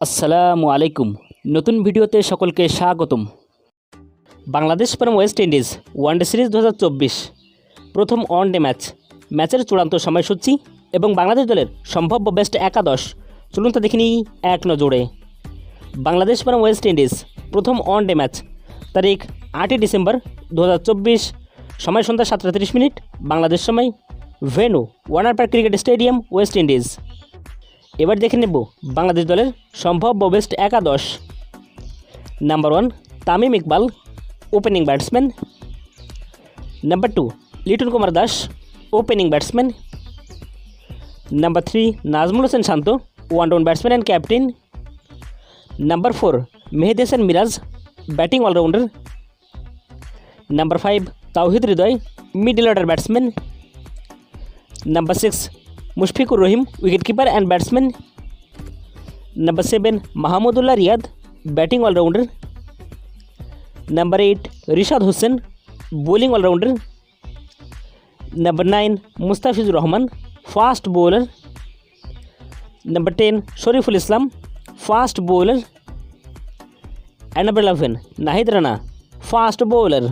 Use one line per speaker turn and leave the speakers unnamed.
আসসালামু আলাইকুম। নতুন ভিডিওতে সকলকে স্বাগতম। বাংলাদেশ বনাম ওয়েস্ট ইন্ডিজ ওয়ানডে সিরিজ 2024 প্রথম ওয়ানডে ম্যাচের চূড়ান্ত সময়সূচি এবং বাংলাদেশ দলের সম্ভাব্য বেস্ট একাদশ চলুন তা দেখে নিই এক নজরে। বাংলাদেশ বনাম ওয়েস্ট ইন্ডিজ প্রথম ওয়ানডে ম্যাচ তারিখ 8 ডিসেম্বর 2024, সময় সন্ধ্যা 7:30 বাংলাদেশ সময়, venue Warner Park cricket stadium, West Indies. এবার দেখে নেব বাংলাদেশ দলের সম্ভাব্য বেস্ট একাদশ। Number 1 Tamim Iqbal, opening batsman. Number 2 Liton Kumar Das, opening batsman. Number 3 Najmul Hossain Shanto, one down batsman and captain. Number 4 Mehedi Hasan Miraz, batting allrounder. Number 5 Towhid Hridoy, middle order batsman. Number 6 Mushfiqur Rahim, wicket keeper and batsman. Number 7 Mahmudullah Riyad, batting allrounder. Number 8 Rishad Hossain, bowling allrounder. Number 9 Mustafizur Rahman, fast bowler. Number 10 Shoriful Islam, fast bowler. And number 11 Nahid Rana, fast bowler.